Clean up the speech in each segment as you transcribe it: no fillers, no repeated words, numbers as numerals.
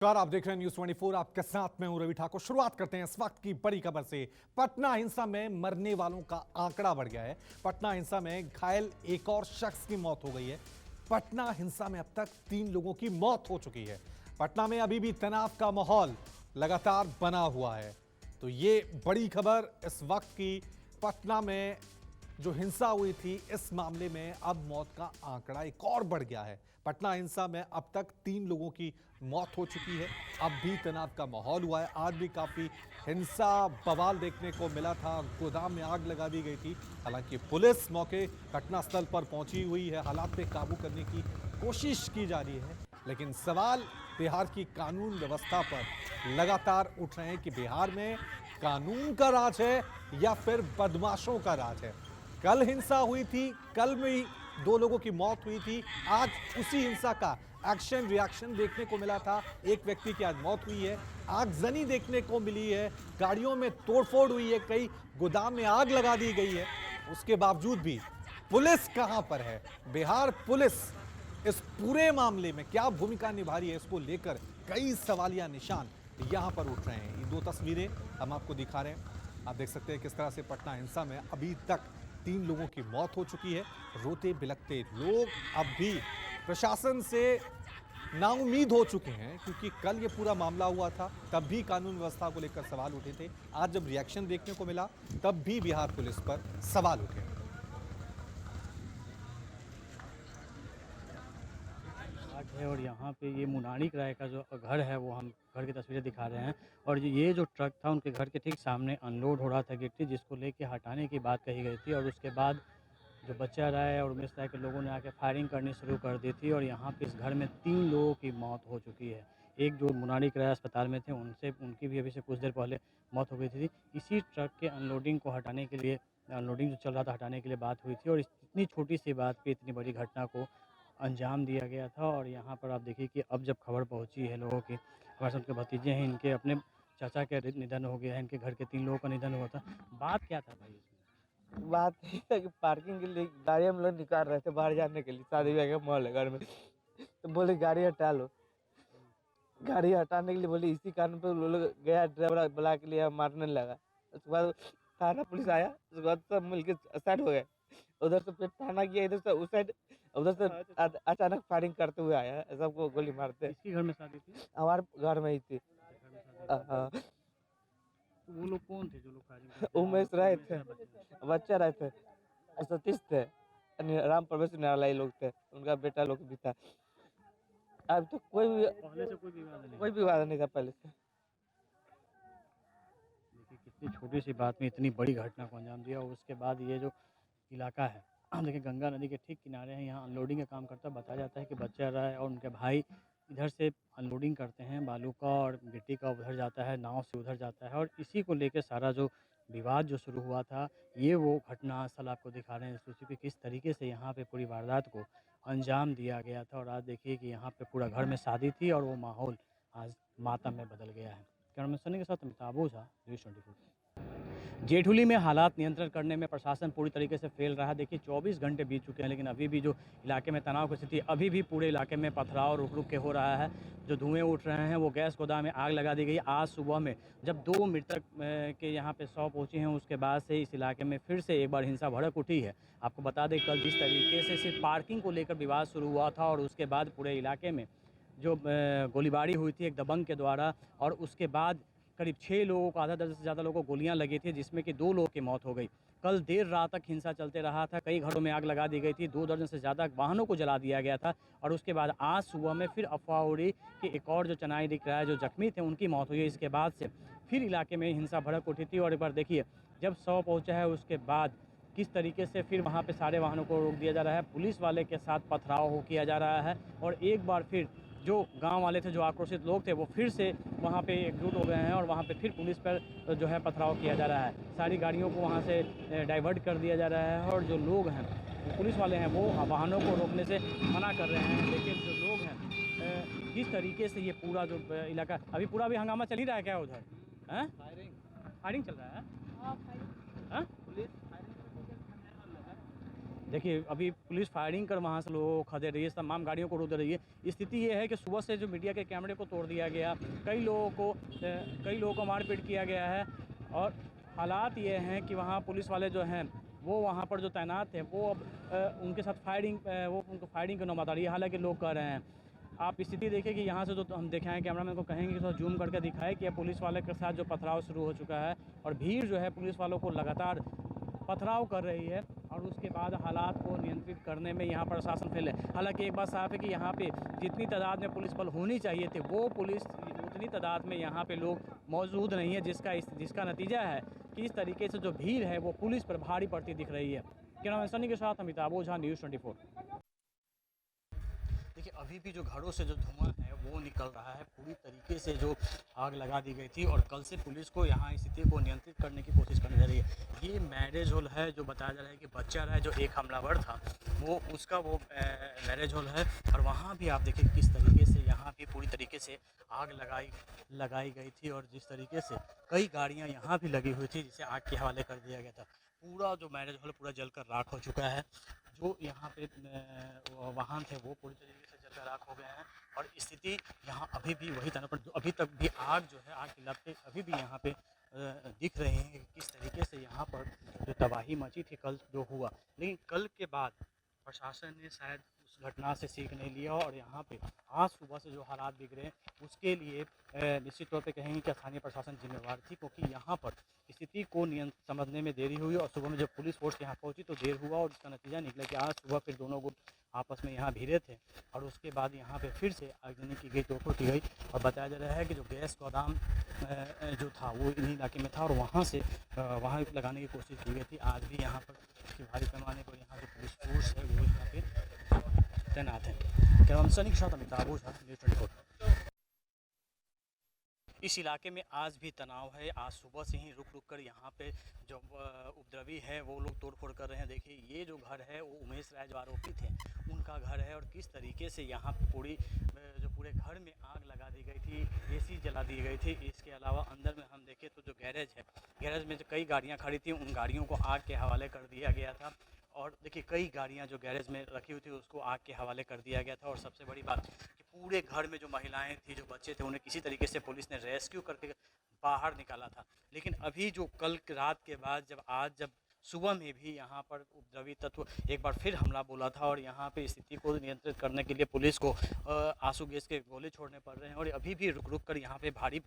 नमस्कार, आप देख रहे हैं न्यूज 24। आपके साथ में हूं रवि ठाकुर। शुरुआत करते हैं इस वक्त की बड़ी खबर से। पटना हिंसा में मरने वालों का आंकड़ा बढ़ गया है। पटना हिंसा में घायल एक और शख्स की मौत हो गई है। पटना हिंसा में अब तक 3 लोगों की मौत हो चुकी है। पटना में अभी भी तनाव का माहौल लगातार बना हुआ है। तो ये बड़ी खबर इस वक्त की। पटना में जो हिंसा हुई थी, इस मामले में अब मौत का आंकड़ा एक और बढ़ गया है। पटना हिंसा में अब तक 3 लोगों की मौत हो चुकी है। अब भी तनाव का माहौल हुआ है। आज भी काफी हिंसा बवाल देखने को मिला था। गोदाम में आग लगा दी गई थी। हालांकि पुलिस मौके घटनास्थल पर पहुंची हुई है। हालात पे काबू करने की कोशिश की जा रही है। लेकिन सवाल बिहार की कानून व्यवस्था पर लगातार उठ रहे हैं कि बिहार में कानून का राज है या फिर बदमाशों का राज है। कल हिंसा हुई थी, कल में 2 लोगों की मौत हुई थी। आज उसी हिंसा का एक्शन रिएक्शन देखने को मिला था। एक व्यक्ति की आज मौत हुई है। आगजनी देखने को मिली है। गाड़ियों में तोड़फोड़ हुई है। कई गोदाम में आग लगा दी गई है। उसके बावजूद भी पुलिस कहां पर है? बिहार पुलिस इस पूरे मामले में क्या भूमिका निभा रही है, इसको लेकर कई सवालिया निशान यहां पर उठ रहे हैं। ये 2 तस्वीरें हम आपको दिखा रहे हैं। आप देख सकते हैं किस तरह से पटना हिंसा में अभी तक 3 लोगों की मौत हो चुकी है। रोते बिलखते लोग अब भी प्रशासन से नाउम्मीद हो चुके हैं, क्योंकि कल ये पूरा मामला हुआ था, तब भी कानून व्यवस्था को लेकर सवाल उठे थे। आज जब रिएक्शन देखने को मिला, तब भी बिहार पुलिस पर सवाल उठे। है और यहाँ पे ये मुनानी किराए का जो घर है वो हम घर की तस्वीरें दिखा रहे हैं। और ये जो ट्रक था उनके घर के ठीक सामने अनलोड हो रहा था गिट्टी, जिसको लेके हटाने की बात कही गई थी। और उसके बाद जो बच्चा राय और उमेश राय के लोगों ने आके फायरिंग करनी शुरू कर दी थी। और यहाँ पे इस घर में 3 लोगों की मौत हो चुकी है। एक जो मुनानी किराया अस्पताल में थे, उनसे उनकी भी अभी से कुछ देर पहले मौत हो गई थी। इसी ट्रक के अनलोडिंग को हटाने के लिए, अनलोडिंग जो चल रहा था हटाने के लिए बात हुई थी। और इतनी छोटी सी बात पे इतनी बड़ी घटना को अंजाम दिया गया था। और यहाँ पर आप देखिए कि अब जब खबर पहुँची है लोगों की, हमारे साथ उनके भतीजे हैं, इनके अपने चाचा का निधन हो गया है, इनके घर के 3 लोगों का निधन हुआ था। बात क्या था भाई इसमें? बात ये था कि पार्किंग के लिए गाड़ी हम लोग निकाल रहे थे बाहर जाने के लिए, शादी ब्याह का माहौल है घर में। तो बोले गाड़ी हटा लो। गाड़ी हटाने के लिए बोले, इसी कारण पे वो लोग गया, ड्राइवर बुला के लिए मारने लगा। उसके बाद थाना पुलिस आया, उसके बाद सब मिलके साइड हो गए। उधर से फिर थाना गया, इधर से उस साइड, उधर से अचानक फायरिंग करते हुए आया, सबको गोली मारते। किसके घर में शादी थी? हमारे घर में ही थी। घर में शादी थी। हाँ, तो वो लोग कौन थे जो लोग फायरिंग करते थे? उमेश रहे उमेश थे, या बच्चे? बच्चा रहे थे, सतीश थे, राम प्रवेश निराला ये लोग थे, उनका बेटा लोग भी था। अब तो पहले से कोई विवाद नहीं? कोई विवाद नहीं था पहले से। देखिए कितनी छोटी सी बात में इतनी बड़ी घटना को अंजाम दिया। और उसके बाद ये जो इलाका है, देखिए गंगा नदी के ठीक किनारे हैं, यहाँ अनलोडिंग का काम करता बताया जाता है कि बच्चा राय और उनके भाई इधर से अनलोडिंग करते हैं बालू का और गिट्टी का, उधर जाता है, नाव से उधर जाता है। और इसी को लेकर सारा जो विवाद जो शुरू हुआ था, ये वो घटना स्थल आपको दिखा रहे हैं सोचिए कि किस तरीके से यहाँ पे पूरी वारदात को अंजाम दिया गया था। और आज देखिए कि यहाँ पे पूरा घर में शादी थी और वो माहौल आज मातम में बदल गया है। कैमरामैन सनी के साथ अमिताभ ओझा, न्यूज़ 24। जेठुली में हालात नियंत्रण करने में प्रशासन पूरी तरीके से फेल रहा है। देखिए 24 घंटे बीत चुके हैं, लेकिन अभी भी जो इलाके में तनाव की स्थिति, अभी भी पूरे इलाके में पथराव रुक रुक के हो रहा है। जो धुएं उठ रहे हैं वो गैस गोदाम में आग लगा दी गई। आज सुबह में जब 2 मृतक के यहाँ पे 100 पहुँचे हैं, उसके बाद से इस इलाके में फिर से एक बार हिंसा भड़क उठी है। आपको बता दें कल जिस तरीके से सिर्फ पार्किंग को लेकर विवाद शुरू हुआ था, और उसके बाद पूरे इलाके में जो गोलीबारी हुई थी एक दबंग के द्वारा, और उसके बाद करीब 6 लोगों को, आधा दर्जन से ज़्यादा लोगों को गोलियां लगी थी, जिसमें कि 2 लोगों की मौत हो गई। कल देर रात तक हिंसा चलते रहा था, कई घरों में आग लगा दी गई थी, 2 दर्जन से ज़्यादा वाहनों को जला दिया गया था। और उसके बाद आज सुबह में फिर अफवाह उड़ी कि एक और जो चनाई दिख रहा है, जो जख्मी थे उनकी मौत हुई है। इसके बाद से फिर इलाके में हिंसा भड़क उठी थी। और एक बार देखिए जब 100 पहुँचा है, उसके बाद किस तरीके से फिर वहाँ पे सारे वाहनों को रोक दिया जा रहा है, पुलिस वाले के साथ पथराव हो किया जा रहा है। और एक बार फिर जो गांव वाले थे, जो आक्रोशित लोग थे, वो फिर से वहाँ पे एकजुट हो गए हैं और वहाँ पे फिर पुलिस पर जो है पथराव किया जा रहा है। सारी गाड़ियों को वहाँ से डाइवर्ट कर दिया जा रहा है। और जो लोग हैं, जो पुलिस वाले हैं, वो वाहनों को रोकने से मना कर रहे हैं। लेकिन जो लोग हैं, किस तरीके से ये पूरा जो इलाका, अभी पूरा भी हंगामा चल ही रहा है क्या उधर? हैं? फायरिंग चल रहा है? हाँ? देखिए अभी पुलिस फायरिंग कर वहाँ से लोगों को खदेड़ रही है, तमाम गाड़ियों को रोक रही है। स्थिति ये है कि सुबह से जो मीडिया के कैमरे को तोड़ दिया गया, कई लोगों को मारपीट किया गया है और हालात ये हैं कि वहाँ पुलिस वाले जो हैं वो वहाँ पर जो तैनात थे वो अब उनके साथ उनको फायरिंग की नौबत आ रही है। हालांकि लोग कह रहे हैं, आप स्थिति देखिए कि यहाँ से जो हम दिखाएं, कैमरामैन को कहेंगे कि थोड़ा जूम करके दिखाएं कि पुलिस वाले के साथ जो पथराव शुरू हो चुका है और भीड़ जो है पुलिस वालों को लगातार पथराव कर रही है और उसके बाद हालात को नियंत्रित करने में यहाँ प्रशासन फेल है। हालांकि एक बात साफ है कि यहाँ पे जितनी तादाद में पुलिस बल होनी चाहिए थे वो पुलिस उतनी तादाद में यहाँ पे लोग मौजूद नहीं है, जिसका नतीजा है कि इस तरीके से जो भीड़ है वो पुलिस पर भारी पड़ती दिख रही है। कैमरामैन सनी के साथ अमिताभ ओझा, न्यूज़ 24। देखिए अभी भी जो घरों से जो धुआं है वो निकल रहा है, पूरी तरीके से जो आग लगा दी गई थी और कल से पुलिस को यहाँ स्थिति को नियंत्रित करने की कोशिश करनी जा रही है। ये मैरिज हॉल है जो बताया जा रहा है कि बच्चा रहा है जो एक हमलावर था वो मैरिज हॉल है और वहाँ भी आप देखिए किस तरीके से यहाँ भी पूरी तरीके से आग लगाई गई थी और जिस तरीके से कई गाड़ियाँ यहाँ भी लगी हुई थी जिसे आग के हवाले कर दिया गया था। पूरा जो मैरिज हॉल पूरा जलकर राख हो चुका है, जो यहाँ पे वाहन थे वो पूरी तरीके से जलकर राख हो गए हैं और स्थिति यहाँ अभी भी वही तरह पर अभी तक भी आग की लपटें अभी भी यहाँ पे दिख रहे हैं कि किस तरीके से यहाँ पर जो तबाही मची थी कल जो हुआ। लेकिन कल के बाद प्रशासन ने शायद उस घटना से सीख नहीं लिया और यहाँ पे आज सुबह से जो हालात बिगड़े उसके लिए निश्चित तौर पे कहेंगे कि स्थानीय प्रशासन जिम्मेवार थी, क्योंकि यहाँ पर स्थिति को समझने में देरी हुई और सुबह में जब पुलिस फोर्स यहाँ पहुँची तो देर हुआ और इसका नतीजा निकला कि आज सुबह फिर दोनों गुट आपस में यहाँ भिड़े थे और उसके बाद यहाँ पे फिर से आगजनी की गई, तोड़फोड़ की गई और बताया जा रहा है कि जो गैस गोदाम जो था वो इन्हीं इलाके में था और वहाँ लगाने की कोशिश की गई थी। आज भी यहाँ पर भारी पैमाने पर यहाँ जो पुलिस फोर्स है वो यहाँ पे तैनात है। कैमरामैन सनी के साथ अमिताभ ओझा, न्यूज़ 24। इस इलाके में आज भी तनाव है। आज सुबह से ही रुक कर यहाँ पे जो उपद्रवी है वो लोग तोड़फोड़ कर रहे हैं। देखिए ये जो घर है वो उमेश राय जो आरोपी थे उनका घर है और किस तरीके से यहाँ पूरे घर में आग लगा दी गई थी, एसी जला दी गई थी। इसके अलावा अंदर में हम देखें तो जो गैरेज है, गैरेज में जो कई गाड़ियाँ खड़ी थी उन गाड़ियों को आग के हवाले कर दिया गया था और देखिए कई गाड़ियाँ जो गैरेज में रखी हुई थी उसको आग के हवाले कर दिया गया था। और सबसे बड़ी बात कि पूरे घर में जो महिलाएं थी, जो बच्चे थे, उन्हें किसी तरीके से पुलिस ने रेस्क्यू करके बाहर निकाला था। लेकिन अभी जो कल रात के बाद जब सुबह में भी यहाँ पर उपद्रवी तत्व एक बार फिर हमला बोला था और यहाँ पे स्थिति को नियंत्रित करने के लिए पुलिस को आंसू गैस के गोले छोड़ने पड़ रहे हैं और अभी भी रुक कर यहाँ पे भारी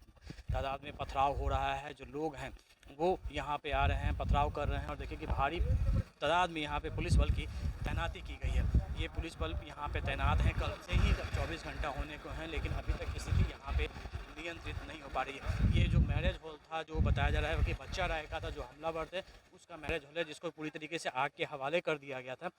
तादाद में पथराव हो रहा है। जो लोग हैं वो यहाँ पे आ रहे हैं, पथराव कर रहे हैं और देखिए कि भारी तादाद में यहाँ पे पुलिस बल की तैनाती की गई है। ये पुलिस बल यहाँ पे तैनात हैं, कल से ही 24 घंटा होने को हैं, लेकिन अभी तक स्थिति यहाँ पे नियंत्रित नहीं हो पा रही है। ये जो मैरिज हॉल था जो बताया जा रहा है कि बच्चा राय का था जो हमलावर थे उसका मैरिज हॉल है जिसको पूरी तरीके से आग के हवाले कर दिया गया था।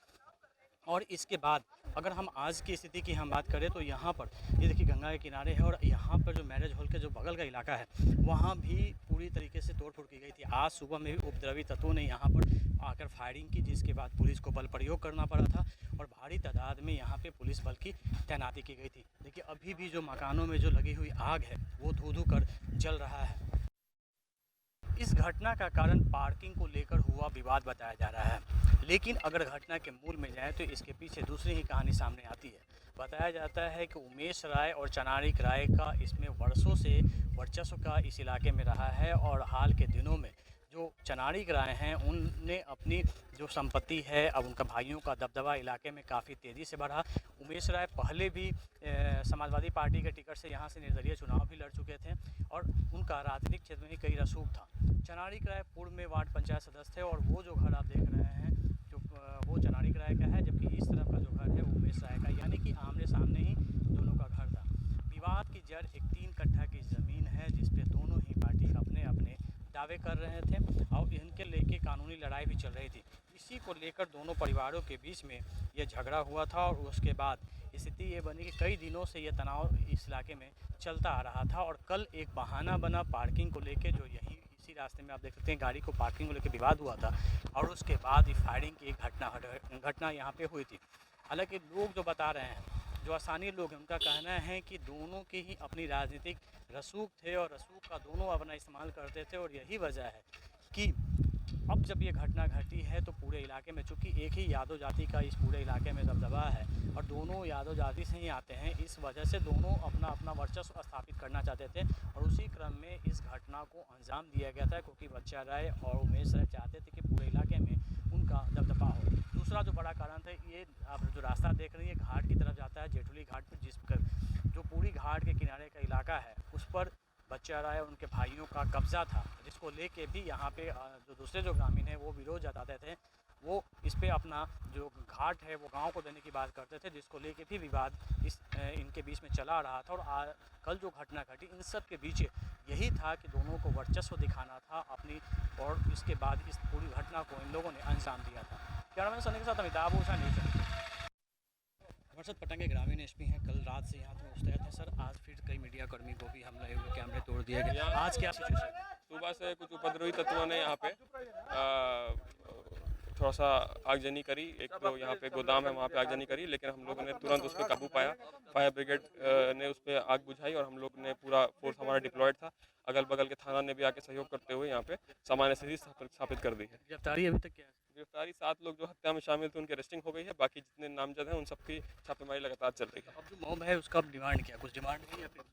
और इसके बाद अगर हम आज की स्थिति की हम बात करें तो यहाँ पर ये देखिए गंगा के किनारे है और यहाँ पर जो मैरिज हॉल के जो बगल का इलाका है वहाँ भी पूरी तरीके से तोड़फोड़ की गई थी। आज सुबह में भी उपद्रवी तत्वों ने यहाँ पर आकर फायरिंग की, जिसके बाद पुलिस को बल प्रयोग करना पड़ा था और भारी तादाद में यहाँ पे पुलिस बल की तैनाती की गई थी। देखिए अभी भी जो मकानों में जो लगी हुई आग है वो धू कर जल रहा है। इस घटना का कारण पार्किंग को लेकर हुआ विवाद बताया जा रहा है, लेकिन अगर घटना के मूल में जाए तो इसके पीछे दूसरी ही कहानी सामने आती है। बताया जाता है कि उमेश राय और चनारिक राय का इसमें वर्षों से वर्चस्व का इस इलाके में रहा है और हाल के दिनों में जो चनारिक राय हैं उनने अपनी जो संपत्ति है, अब उनका भाइयों का दबदबा इलाके में काफ़ी तेज़ी से बढ़ा। उमेश राय पहले भी समाजवादी पार्टी के टिकट से यहाँ से निर्दलीय चुनाव भी लड़ चुके थे और उनका राजनीतिक क्षेत्र में ही कई रसूख था। चनारिक राय पूर्व में वार्ड पंचायत सदस्य थे और वो जो घर आप देख रहे हैं जो वो चनारिक राय का है, जबकि इस तरफ का जो घर है वो उमेश राय का, यानी कि आमने सामने ही दोनों का घर था। विवाद की जड़ एक 3 कट्ठा की ज़मीन है जिसपे दोनों ही पार्टी अपने अपने दावे कर रहे थे और इनके लेके कानूनी लड़ाई भी चल रही थी। इसी को लेकर दोनों परिवारों के बीच में ये झगड़ा हुआ था और उसके बाद स्थिति ये बनी कि कई दिनों से ये तनाव इस इलाके में चलता आ रहा था और कल एक बहाना बना पार्किंग को लेके, जो यही इसी रास्ते में आप देख सकते हैं गाड़ी को पार्किंग को लेकर विवाद हुआ था और उसके बाद ही फायरिंग की एक घटना यहाँ पे हुई थी। हालांकि लोग जो बता रहे हैं, जो स्थानीय लोग हैं, उनका कहना है कि दोनों के ही अपनी राजनीतिक रसूख थे और रसूख का दोनों अपना इस्तेमाल करते थे और यही वजह है कि अब जब ये घटना घटी है तो पूरे इलाके में, चूँकि एक ही यादव जाति का इस पूरे इलाके में दबदबा है और दोनों यादव जाति से ही आते हैं, इस वजह से दोनों अपना अपना वर्चस्व स्थापित करना चाहते थे और उसी क्रम में इस घटना को अंजाम दिया गया था, क्योंकि बच्चा राय और उमेश राय चाहते थे कि पूरे इलाके में उनका दबदबा हो। दूसरा जो बड़ा कारण था, ये आप जो रास्ता देख रही है घाट की तरफ जाता है, जेठुली घाट पर, जो पूरी घाट के किनारे का इलाका है उस पर बच्चा राय और उनके भाइयों का कब्जा था, जिसको लेके भी यहाँ पे जो दूसरे जो ग्रामीण हैं वो विरोध जताते थे। वो इस पे अपना जो घाट है वो गांव को देने की बात करते थे, जिसको लेके भी विवाद इनके बीच में चला रहा था। और कल जो घटना घटी इन सब के बीच यही था कि दोनों को वर्चस्व दिखाना था अपनी, और इसके बाद इस पूरी घटना को इन लोगों ने अंजाम दिया था। कैमरामैन सनी के साथ अमिताभ ओझा, न्यूज़। हर्षद पटना के ग्रामीण एसपी हैं, कल रात से यहाँ पे मुस्तैद हैं सर, आज फिर कई मीडिया कर्मी को भी हमले हुए, कैमरे तोड़ दिए गए, आज क्या सिचुएशन है? सुबह से कुछ उपद्रवी तत्वों ने यहाँ पे थोड़ा सा आगजनी करी। एक तो यहाँ पे गोदाम है, वहाँ पे आगजनी करी, लेकिन हम लोगों ने तुरंत उस पर काबू पाया। फायर ब्रिगेड ने उस पर आग बुझाई और हम लोग ने पूरा फोर्स हमारा डिप्लॉयड था। अगल बगल के थाना ने भी आके सहयोग करते हुए यहाँ पे सामान्य स्थिति स्थापित कर दी है। गिरफ्तारी अभी तक क्या है? गिरफ्तारी 7 लोग जो हत्या में शामिल थे उनकी अरेस्टिंग हो गई है। बाकी जितने नामजद हैं उन सबकी छापेमारी लगातार चल रही है। अब जो मॉब है उसका डिमांड क्या, कुछ डिमांड नहीं है फिर?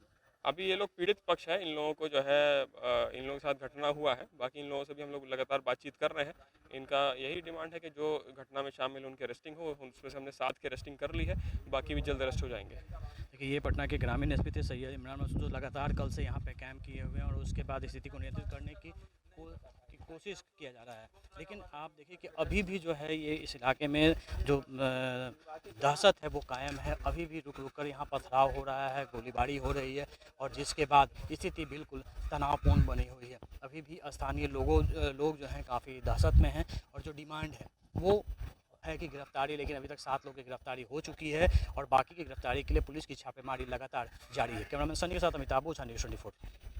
अभी ये लोग पीड़ित पक्ष है, इन लोगों को जो है इन लोगों के साथ घटना हुआ है, बाकी इन लोगों से भी हम लोग लगातार बातचीत कर रहे हैं। इनका यही डिमांड है कि जो घटना में शामिल उनकी अरेस्टिंग हो, उसमें से हमने 7 की अरेस्टिंग कर ली है, बाकी भी जल्द अरेस्ट हो जाएंगे। देखिए, ये पटना के ग्रामीण एसपी थे सैयद इमरान मसूद, जो लगातार कल से यहाँ पे कैंप किए हुए हैं और उसके बाद स्थिति को नियंत्रित करने की कोशिश किया जा रहा है। लेकिन आप देखिए कि अभी भी जो है ये इस इलाके में जो दहशत है वो कायम है, अभी भी रुक रुक कर यहाँ पथराव हो रहा है, गोलीबारी हो रही है और जिसके बाद स्थिति बिल्कुल तनावपूर्ण बनी हुई है। अभी भी स्थानीय लोग जो हैं काफ़ी दहशत में हैं और जो डिमांड है वो है कि गिरफ्तारी, लेकिन अभी तक 7 लोगों की गिरफ्तारी हो चुकी है और बाकी की गिरफ्तारी के लिए पुलिस की छापेमारी लगातार जारी है। कैमरामैन सनी के साथ अमिताभ ओझा, न्यूज़ 24।